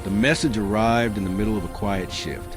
The message arrived in the middle of a quiet shift.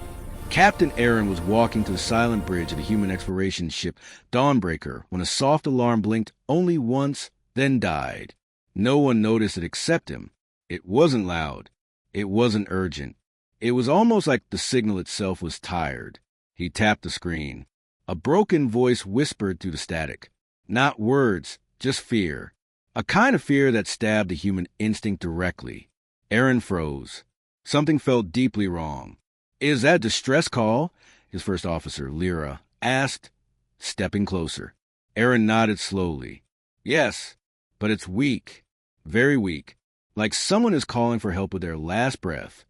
Captain Aaron was walking to the silent bridge of the human exploration ship Dawnbreaker when a soft alarm blinked only once, then died. No one noticed it except him. It wasn't loud. It wasn't urgent. It was almost like the signal itself was tired. He tapped the screen. A broken voice whispered through the static. Not words, just fear. A kind of fear that stabbed the human instinct directly. Aaron froze. Something felt deeply wrong. "Is that a distress call?" his first officer, Lyra, asked, stepping closer. Aaron nodded slowly. "Yes, but it's weak. Very weak. Like someone is calling for help with their last breath."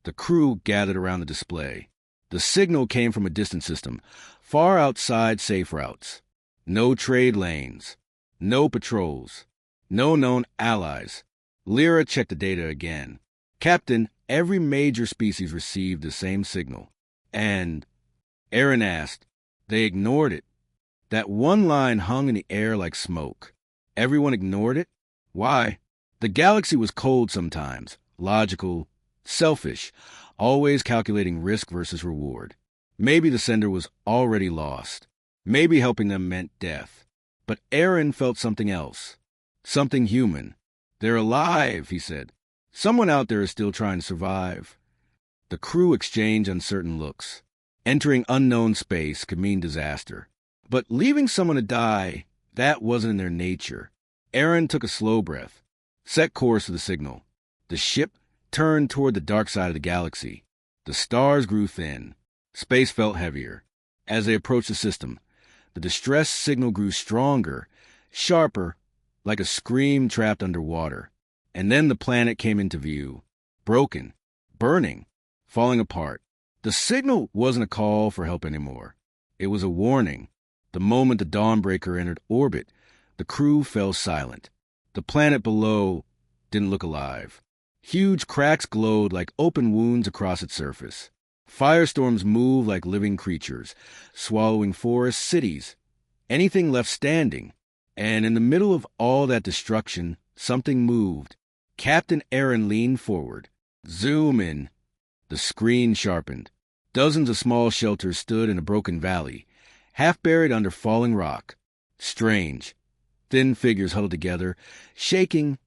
The crew gathered around the display. The signal came from a distant system, far outside safe routes. No trade lanes. No patrols. No known allies. Lyra checked the data again. "Captain, every major species received the same signal." And Aaron asked. They ignored it. That one line hung in the air like smoke. Everyone ignored it? Why? The galaxy was cold sometimes, logical, selfish, always calculating risk versus reward. Maybe the sender was already lost. Maybe helping them meant death. But Aaron felt something else. Something human. "They're alive," he said. "Someone out there is still trying to survive." The crew exchanged uncertain looks. Entering unknown space could mean disaster. But leaving someone to die, that wasn't in their nature. Aaron took a slow breath, set course for the signal. The ship turned toward the dark side of the galaxy. The stars grew thin. Space felt heavier. As they approached the system, the distress signal grew stronger, sharper, like a scream trapped underwater. And then the planet came into view. Broken, burning, falling apart. The signal wasn't a call for help anymore. It was a warning. The moment the Dawnbreaker entered orbit, the crew fell silent. The planet below didn't look alive. Huge cracks glowed like open wounds across its surface. Firestorms moved like living creatures, swallowing forests, cities, anything left standing. And in the middle of all that destruction, something moved. Captain Aaron leaned forward. "Zoom in." The screen sharpened. Dozens of small shelters stood in a broken valley, half buried under falling rock. Strange. Thin figures huddled together, shaking,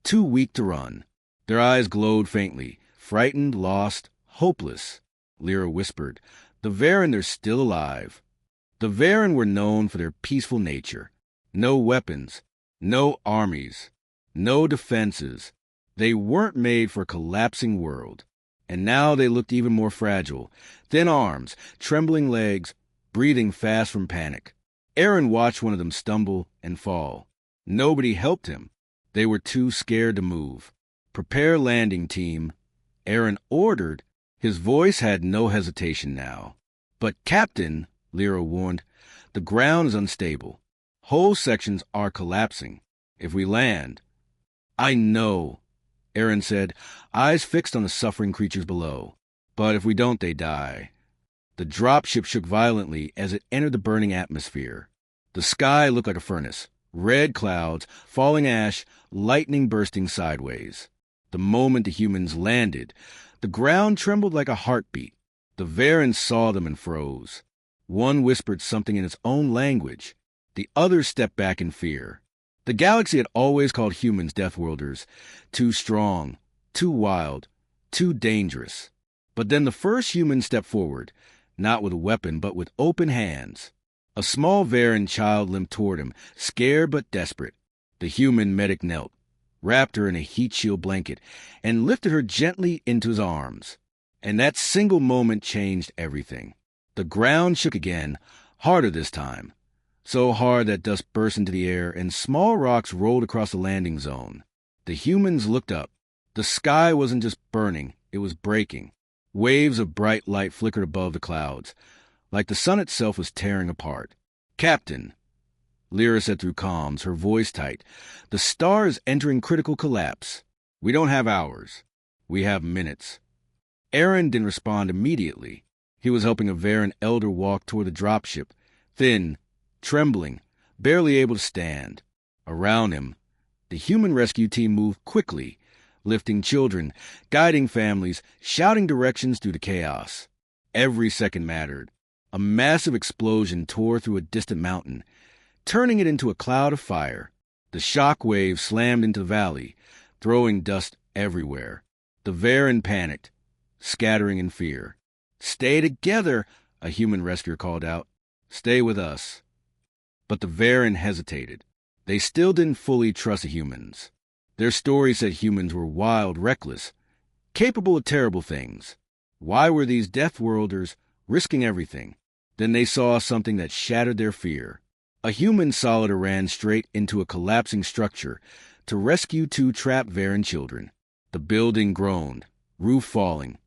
too weak to run. Their eyes glowed faintly, frightened, lost, hopeless. Lyra whispered, "The Varen, they're still alive." The Varen were known for their peaceful nature. No weapons, no armies, no defenses. They weren't made for a collapsing world. And now they looked even more fragile. Thin arms, trembling legs, breathing fast from panic. Aaron watched one of them stumble and fall. Nobody helped him. They were too scared to move. "Prepare landing, team," Aaron ordered. His voice had no hesitation now. "But Captain," Lyra warned, "the ground is unstable. Whole sections are collapsing. If we land—" "I know," Aaron said, eyes fixed on the suffering creatures below. "But if we don't, they die." The dropship shook violently as it entered the burning atmosphere. The sky looked like a furnace. Red clouds, falling ash, lightning bursting sideways. The moment the humans landed, the ground trembled like a heartbeat. The Varen saw them and froze. One whispered something in its own language. The others stepped back in fear. The galaxy had always called humans Deathworlders. Too strong, too wild, too dangerous. But then the first human stepped forward, not with a weapon, but with open hands. A small Varen child limped toward him, scared but desperate. The human medic knelt, wrapped her in a heat shield blanket, and lifted her gently into his arms. And that single moment changed everything. The ground shook again, harder this time. So hard that dust burst into the air and small rocks rolled across the landing zone. The humans looked up. The sky wasn't just burning, it was breaking. Waves of bright light flickered above the clouds, like the sun itself was tearing apart. "Captain," Lyra said through comms, her voice tight, "the star is entering critical collapse. We don't have hours. We have minutes." Aaron didn't respond immediately. He was helping a Varen elder walk toward the dropship, thin, trembling, barely able to stand. Around him, the human rescue team moved quickly, lifting children, guiding families, shouting directions through the chaos. Every second mattered. A massive explosion tore through a distant mountain, turning it into a cloud of fire. The shock wave slammed into the valley, throwing dust everywhere. The Varen panicked, scattering in fear. "Stay together," a human rescuer called out. "Stay with us." But the Varen hesitated. They still didn't fully trust the humans. Their story said humans were wild, reckless, capable of terrible things. Why were these Death Worlders risking everything? Then they saw something that shattered their fear. A human Solitaire ran straight into a collapsing structure to rescue two trapped Varen children. The building groaned, roof falling.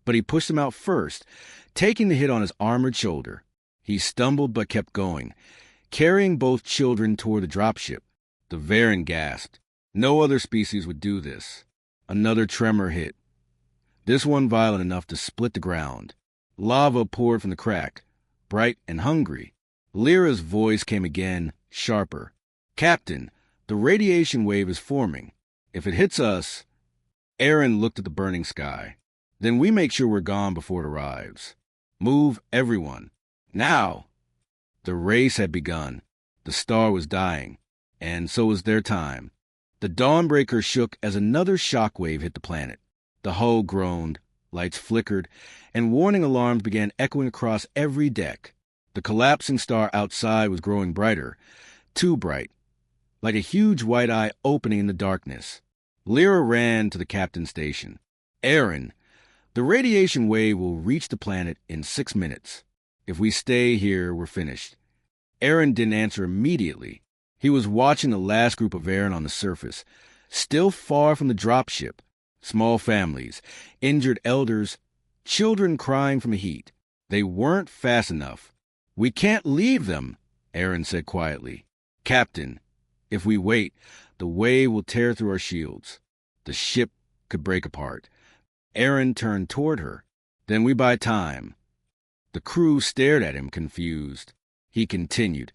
But he pushed them out first, taking the hit on his armored shoulder. He stumbled but kept going, carrying both children toward the dropship. The Varen gasped. No other species would do this. Another tremor hit, this one violent enough to split the ground. Lava poured from the crack, bright and hungry. Lyra's voice came again, sharper. "Captain, the radiation wave is forming. If it hits us..." Aaron looked at the burning sky. "Then we make sure we're gone before it arrives. Move, everyone. Now!" The race had begun. The star was dying, and so was their time. The Dawnbreaker shook as another shockwave hit the planet. The hull groaned, lights flickered, and warning alarms began echoing across every deck. The collapsing star outside was growing brighter, too bright, like a huge white eye opening in the darkness. Lyra ran to the captain's station. "Aaron, the radiation wave will reach the planet in 6 minutes. If we stay here, we're finished." Aaron didn't answer immediately. He was watching the last group of Aaron on the surface, still far from the dropship. Small families, injured elders, children crying from the heat. They weren't fast enough. "We can't leave them," Aaron said quietly. "Captain, if we wait, the wave will tear through our shields. The ship could break apart." Aaron turned toward her. "Then we buy time." The crew stared at him, confused. He continued,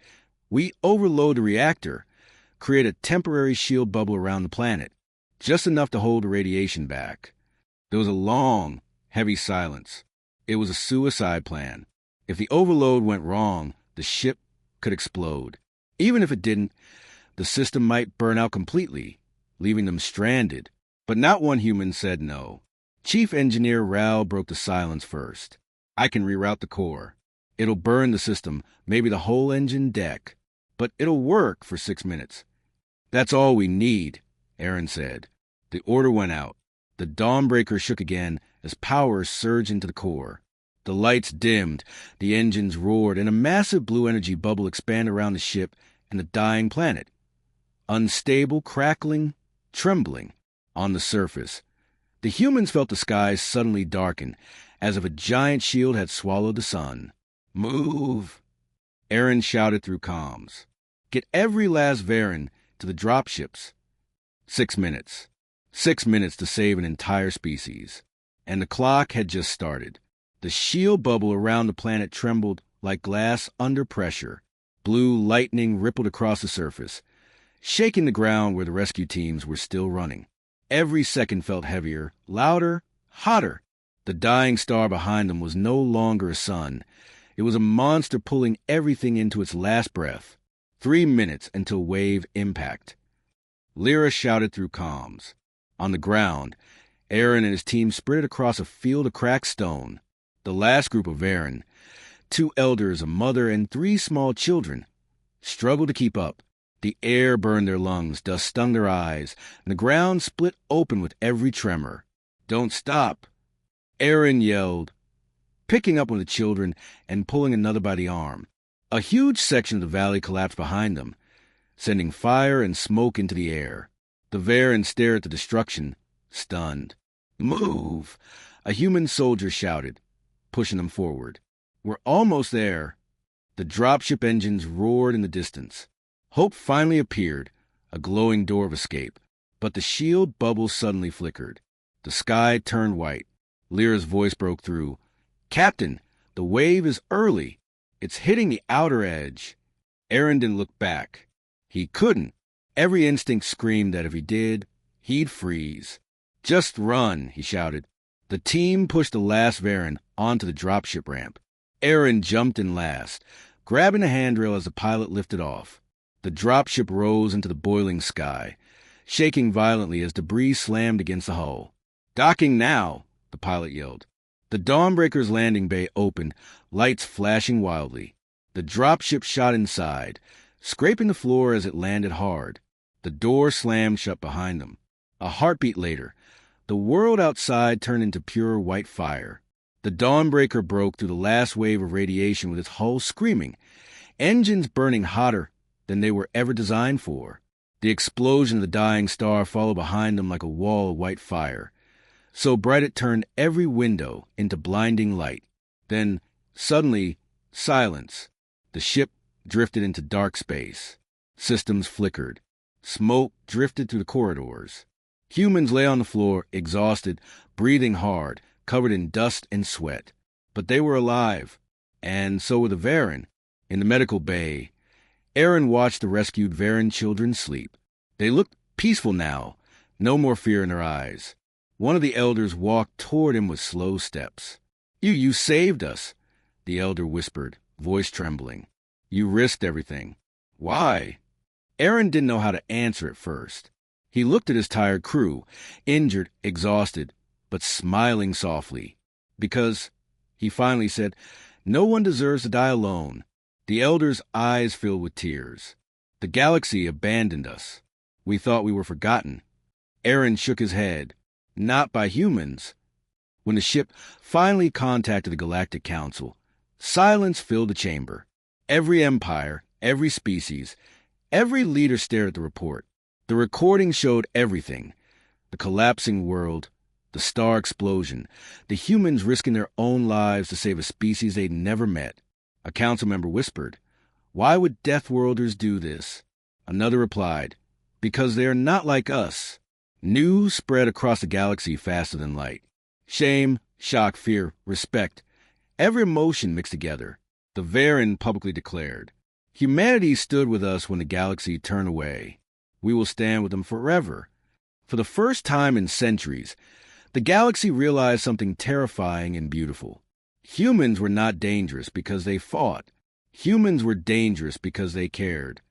"We overload the reactor, create a temporary shield bubble around the planet, just enough to hold the radiation back." There was a long, heavy silence. It was a suicide plan. If the overload went wrong, the ship could explode. Even if it didn't, the system might burn out completely, leaving them stranded. But not one human said no. Chief Engineer Ral broke the silence first. "I can reroute the core. It'll burn the system, maybe the whole engine deck. But it'll work for 6 minutes." "That's all we need," Aaron said. The order went out. The Dawnbreaker shook again as power surged into the core. The lights dimmed, the engines roared, and a massive blue energy bubble expanded around the ship and the dying planet. Unstable, crackling, trembling. On the surface, the humans felt the skies suddenly darken, as if a giant shield had swallowed the sun. "Move!" Aaron shouted through comms. "Get every last Varen to the dropships." 6 minutes. 6 minutes to save an entire species. And the clock had just started. The shield bubble around the planet trembled like glass under pressure. Blue lightning rippled across the surface, shaking the ground where the rescue teams were still running. Every second felt heavier, louder, hotter. The dying star behind them was no longer a sun. It was a monster pulling everything into its last breath. 3 minutes until wave impact. Lyra shouted through comms. On the ground, Aaron and his team sprinted across a field of cracked stone. The last group of Aaron, 2 elders, a mother, and 3 small children, struggled to keep up. The air burned their lungs, dust stung their eyes, and the ground split open with every tremor. "Don't stop!" Aaron yelled, picking up one of the children and pulling another by the arm. A huge section of the valley collapsed behind them, sending fire and smoke into the air. The Varen stared at the destruction, stunned. "Move!" a human soldier shouted, pushing them forward. "We're almost there." The dropship engines roared in the distance. Hope finally appeared, a glowing door of escape. But the shield bubble suddenly flickered. The sky turned white. Lyra's voice broke through. "Captain, the wave is early. It's hitting the outer edge." Aaron didn't look back. He couldn't. Every instinct screamed that if he did, he'd freeze. Just run, he shouted. The team pushed the last Varen onto the dropship ramp. Aaron jumped in last, grabbing the handrail as the pilot lifted off. The dropship rose into the boiling sky, shaking violently as debris slammed against the hull. "Docking now," the pilot yelled. The Dawnbreaker's landing bay opened, lights flashing wildly. The dropship shot inside, scraping the floor as it landed hard. The door slammed shut behind them. A heartbeat later, the world outside turned into pure white fire. The Dawnbreaker broke through the last wave of radiation with its hull screaming, engines burning hotter than they were ever designed for. The explosion of the dying star followed behind them like a wall of white fire, so bright it turned every window into blinding light. Then, suddenly, silence. The ship drifted into dark space. Systems flickered. Smoke drifted through the corridors. Humans lay on the floor, exhausted, breathing hard, covered in dust and sweat. But they were alive, and so were the Varen. In the medical bay, Aaron watched the rescued Varen children sleep. They looked peaceful now, no more fear in their eyes. One of the elders walked toward him with slow steps. You saved us," the elder whispered, voice trembling. "You risked everything." "Why?" Aaron didn't know how to answer at first. He looked at his tired crew, injured, exhausted, but smiling softly. "Because," he finally said, "no one deserves to die alone." The elder's eyes filled with tears. "The galaxy abandoned us. We thought we were forgotten." Aaron shook his head. "Not by humans." When the ship finally contacted the Galactic Council, silence filled the chamber. Every empire, every species, every leader stared at the report. The recording showed everything: the collapsing world, the star explosion, the humans risking their own lives to save a species they'd never met. A council member whispered, "Why would Deathworlders do this?" Another replied, "Because they are not like us." News spread across the galaxy faster than light. Shame, shock, fear, respect, every emotion mixed together. The Varen publicly declared, "Humanity stood with us when the galaxy turned away. We will stand with them forever." For the first time in centuries, the galaxy realized something terrifying and beautiful. Humans were not dangerous because they fought. Humans were dangerous because they cared.